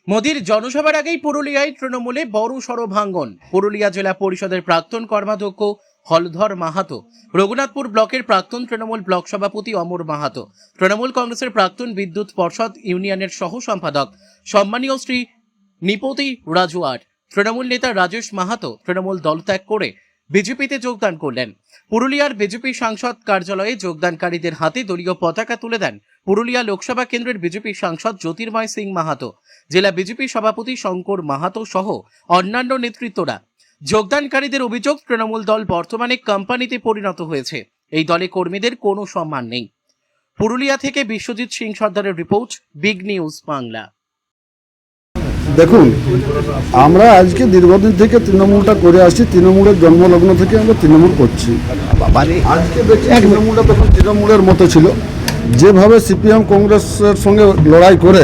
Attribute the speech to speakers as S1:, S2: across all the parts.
S1: মোদির জনসভার আগেই পুরুলিয়ায় তৃণমূলে বড়সড় ভাঙন। পুরুলিয়া জেলা পরিষদের প্রাক্তন কর্মাধ্যক্ষ হলধর মাহাতো, রঘুনাথপুর ব্লকের প্রাক্তন তৃণমূল ব্লক সভাপতি অমর মাহাতো, তৃণমূল কংগ্রেসের প্রাক্তন বিদ্যুৎ পর্ষদ ইউনিয়নের সহ সম্পাদক সম্মানীয় শ্রী নিপতি রাজুয়ার, তৃণমূল নেতা রাজেশ মাহাতো তৃণমূল দলত্যাগ করে বিজেপিতে যোগদান করলেন। পুরুলিয়ার বিজেপি সাংসদ কার্যালয়ে যোগদানকারীদের হাতে দলীয় পতাকা তুলে দেন পুরুলিয়া লোকসভা কেন্দ্রের বিজেপি সাংসদ জ্যোতির্ময় সিং মাহাতো, জেলা বিজেপি সভাপতি শঙ্কর মাহাতো সহ অন্যান্য নেতৃত্বরা। যোগদানকারীদের অভিযোগ, তৃণমূল দল বর্তমানে কোম্পানিতে পরিণত হয়েছে। এই দলে কর্মীদের কোনো সম্মান নেই। পুরুলিয়া থেকে বিশ্বজিৎ সিং সর্দারের রিপোর্ট, বিগ নিউজ বাংলা।
S2: দেখুন, আমরা আজকে দীর্ঘদিন থেকে তৃণমূলটা করে আসছি। তৃণমূলের জন্মলগ্ন থেকে আমরা তৃণমূল করছি। আজকে দেখছি তৃণমূলটা তখন তৃণমূলের মতো ছিল। যেভাবে সিপিএম কংগ্রেসের সঙ্গে লড়াই করে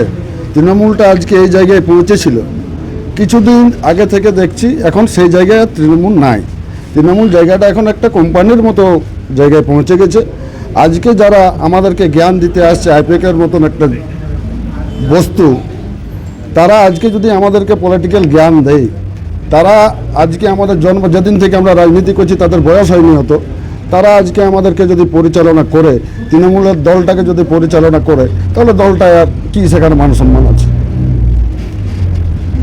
S2: তৃণমূলটা আজকে এই জায়গায় পৌঁছেছিল, কিছুদিন আগে থেকে দেখছি এখন সেই জায়গায় তৃণমূল নাই। তৃণমূল জায়গাটা এখন একটা কোম্পানির মতো জায়গায় পৌঁছে গেছে। আজকে যারা আমাদেরকে জ্ঞান দিতে আসছে, আইপ্যাকের মতন একটা বস্তু, তারা আজকে যদি আমাদেরকে পলিটিক্যাল জ্ঞান দেয়, তারা আজকে আমাদের জন্ম যেদিন থেকে আমরা রাজনীতি করছি তাদের বয়স হয়নি হতো, তারা আজকে আমাদেরকে যদি পরিচালনা করে, তৃণমূলের দলটাকে যদি পরিচালনা করে, তাহলে দলটা আর কি সেখানে মান সম্মান আছে?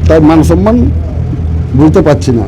S2: তাই মান সম্মান বুঝতে পারছি না।